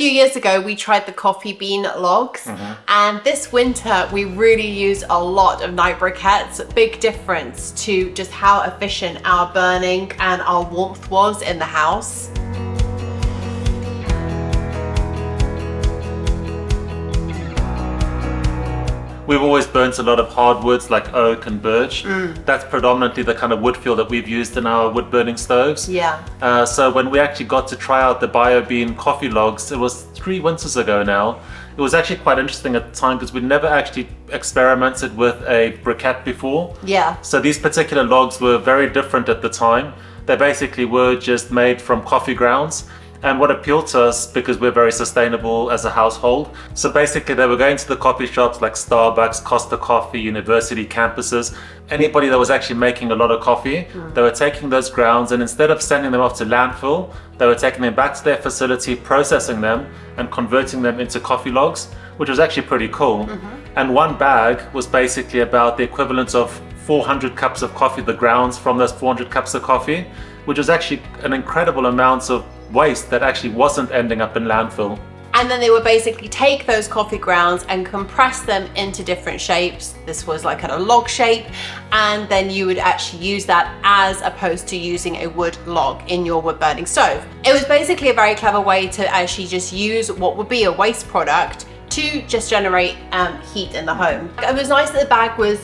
few years ago, we tried the coffee bean logs, and this winter we really used a lot of night briquettes. Big difference to just how efficient our burning and our warmth was in the house. We've always burnt a lot of hardwoods like oak and birch. That's predominantly the kind of wood fuel that we've used in our wood burning stoves. Yeah. So when we actually got to try out the BioBean coffee logs, it was 3 winters ago now. It was actually quite interesting at the time because we'd never actually experimented with a briquette before. Yeah. So these particular logs were very different at the time. They basically were just made from coffee grounds. And what appealed to us, because we're very sustainable as a household, so basically they were going to the coffee shops like Starbucks, Costa Coffee, university campuses, anybody that was actually making a lot of coffee, they were taking those grounds, and instead of sending them off to landfill, they were taking them back to their facility, processing them and converting them into coffee logs, which was actually pretty cool. And one bag was basically about the equivalent of 400 cups of coffee, the grounds from those 400 cups of coffee, which was actually an incredible amount of waste that actually wasn't ending up in landfill. And then they would basically take those coffee grounds and compress them into different shapes. This was like a log shape, and then you would actually use that as opposed to using a wood log in your wood burning stove. It was basically a very clever way to actually just use what would be a waste product to just generate heat in the home. It was nice that the bag was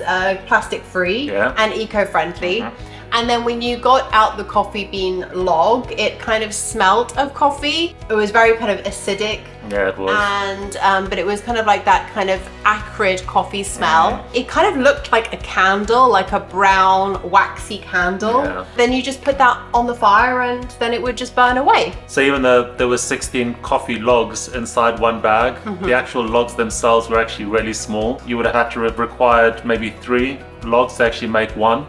plastic free and eco-friendly. And then when you got out the coffee bean log, it kind of smelt of coffee. It was very kind of acidic. Yeah, it was. And but it was kind of like that kind of acrid coffee smell. It kind of looked like a candle, like a brown waxy candle. Then you just put that on the fire and then it would just burn away. So even though there were 16 coffee logs inside one bag, the actual logs themselves were actually really small. You would have had to have required maybe 3 logs to actually make one.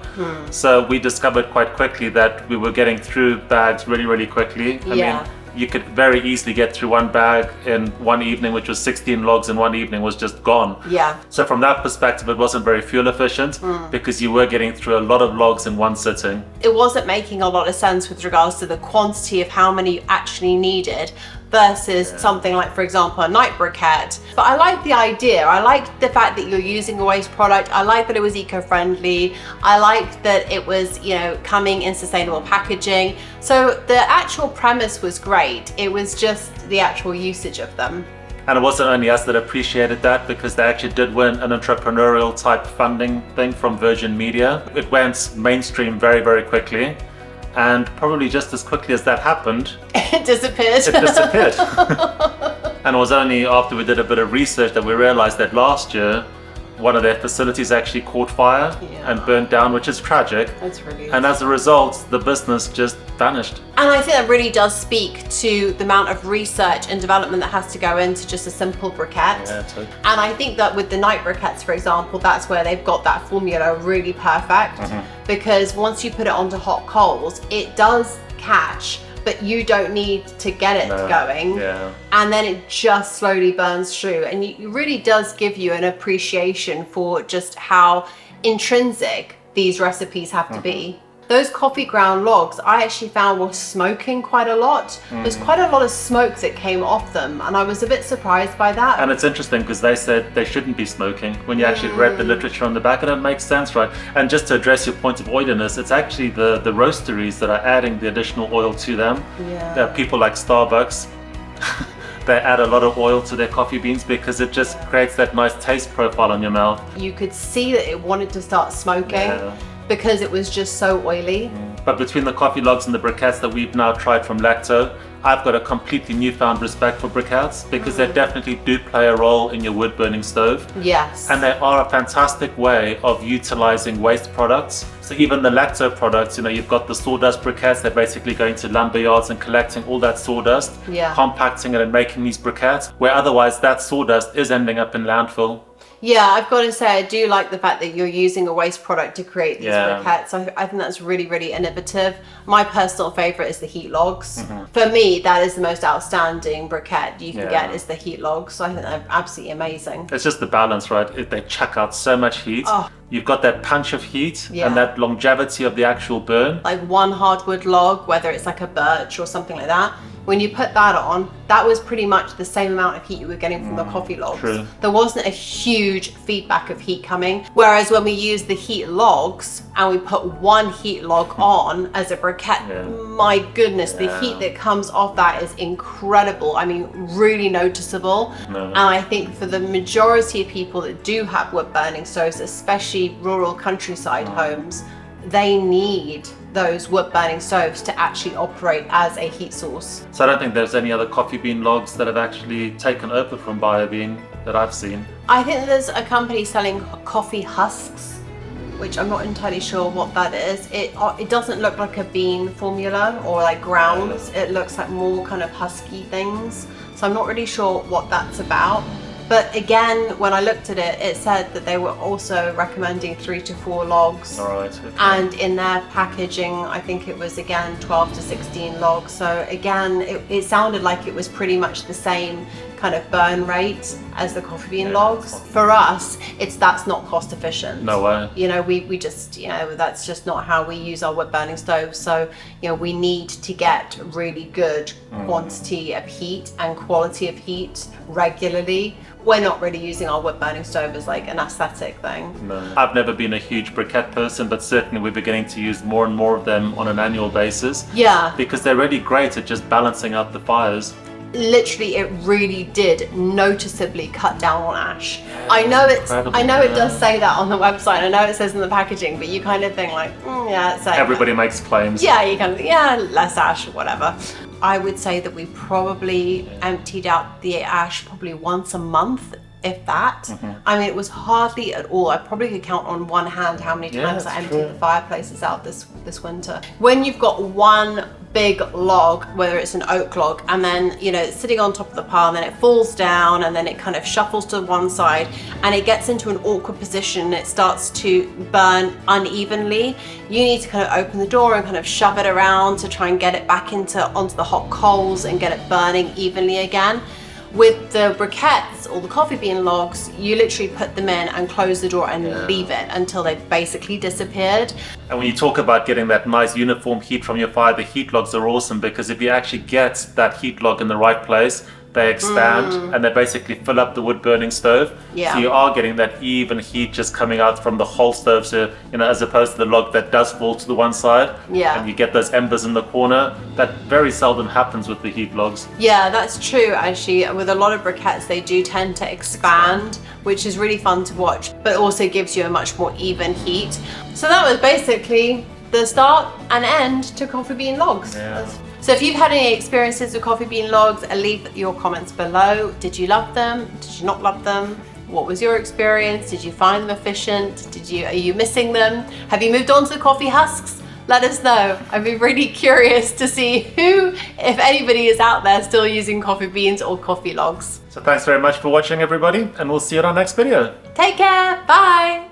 So we discovered quite quickly that we were getting through bags really quickly. I mean, you could very easily get through one bag in one evening, which was 16 logs in one evening, was just gone. Yeah. So from that perspective, it wasn't very fuel efficient because you were getting through a lot of logs in one sitting. It wasn't making a lot of sense with regards to the quantity of how many you actually needed versus something like, for example, a night briquette. But I like the idea. I like the fact that you're using a waste product. I like that it was eco-friendly. I like that it was, you know, coming in sustainable packaging. So the actual premise was great. It was just the actual usage of them. And it wasn't only us that appreciated that, because they actually did win an entrepreneurial type funding thing from Virgin Media. It went mainstream very quickly. And probably just as quickly as that happened, it disappeared. It disappeared. And it was only after we did a bit of research that we realized that last year, one of their facilities actually caught fire and burnt down, which is tragic. That's really And as a result, the business just vanished. And I think that really does speak to the amount of research and development that has to go into just a simple briquette. Yeah, totally. And I think that with the night briquettes, for example, that's where they've got that formula really perfect. Because once you put it onto hot coals, it does catch, but you don't need to get it going. And then it just slowly burns through. And it really does give you an appreciation for just how intrinsic these recipes have to be. Those coffee ground logs I actually found were smoking quite a lot. There's quite a lot of smoke that came off them, and I was a bit surprised by that. And it's interesting because they said they shouldn't be smoking when you actually read the literature on the back, and it makes sense, right? And just to address your point of oiliness, it's actually the roasteries that are adding the additional oil to them. There are people like Starbucks. They add a lot of oil to their coffee beans because it just creates that nice taste profile on your mouth. You could see that it wanted to start smoking. Because it was just so oily. But between the coffee logs and the briquettes that we've now tried from Lacto, I've got a completely newfound respect for briquettes because they definitely do play a role in your wood burning stove. Yes. And they are a fantastic way of utilizing waste products. So even the Lacto products, you know, you've got the sawdust briquettes, they're basically going to lumber yards and collecting all that sawdust, compacting it and making these briquettes, where otherwise that sawdust is ending up in landfill. Yeah, I've got to say, I do like the fact that you're using a waste product to create these briquettes. I think that's really innovative. My personal favorite is the heat logs. For me, that is the most outstanding briquette you can get, is the heat logs. So I think they're absolutely amazing. It's just the balance, right? They chuck out so much heat. You've got that punch of heat and that longevity of the actual burn. Like one hardwood log, whether it's like a birch or something like that, when you put that on, that was pretty much the same amount of heat you were getting from the coffee logs. True. There wasn't a huge feedback of heat coming. Whereas when we use the heat logs and we put one heat log on as a briquette, my goodness, the heat that comes off that is incredible. I mean, really noticeable. And I think for the majority of people that do have wood burning stoves, especially rural countryside homes, they need those wood burning stoves to actually operate as a heat source. So I don't think there's any other coffee bean logs that have actually taken over from BioBean that I've seen. I think there's a company selling coffee husks, which I'm not entirely sure what that is. It doesn't look like a bean formula or like grounds. It looks like more kind of husky things. So I'm not really sure what that's about. But again, when I looked at it, it said that they were also recommending 3 to 4 logs. All right. Okay. And in their packaging, I think it was again 12 to 16 logs. So again, it sounded like it was pretty much the same kind of burn rate as the coffee bean logs. For us, that's not cost efficient. No way. You know, we just, you know, that's just not how we use our wood burning stoves. So, you know, we need to get really good quantity of heat and quality of heat regularly. We're not really using our wood burning stove as like an aesthetic thing. No. I've never been a huge briquette person, but certainly we're beginning to use more and more of them on an annual basis. Yeah. Because they're really great at just balancing out the fires. Literally, it really did noticeably cut down on ash. I know it does say that on the website. I know it says in the packaging, but you kind of think like, yeah, it's like, everybody makes claims. Yeah, you kind of think, yeah, less ash or whatever. I would say that we probably emptied out the ash probably once a month, if that. I mean, it was hardly at all. I probably could count on one hand how many times I emptied the fireplaces out this winter. When you've got one big log, whether it's an oak log, and then, you know, it's sitting on top of the pile, and then it falls down, and then it kind of shuffles to one side, and it gets into an awkward position, and it starts to burn unevenly. You need to kind of open the door and kind of shove it around to try and get it back onto the hot coals and get it burning evenly again. With the briquettes or the coffee bean logs, you literally put them in and close the door and leave it until they've basically disappeared. And when you talk about getting that nice uniform heat from your fire, the heat logs are awesome, because if you actually get that heat log in the right place, they expand and they basically fill up the wood burning stove. Yeah. So you are getting that even heat just coming out from the whole stove. So, you know, as opposed to the log that does fall to the one side. Yeah. And you get those embers in the corner. That very seldom happens with the heat logs. Yeah, that's true actually. With a lot of briquettes, they do tend to expand, which is really fun to watch, but also gives you a much more even heat. So that was basically the start and end to coffee bean logs. Yeah. So if you've had any experiences with coffee bean logs, leave your comments below. Did you love them? Did you not love them? What was your experience? Did you find them efficient? Are you missing them? Have you moved on to the coffee husks? Let us know. I'd be really curious to see who, if anybody, is out there still using coffee beans or coffee logs. So thanks very much for watching, everybody, and we'll see you in our next video. Take care. Bye.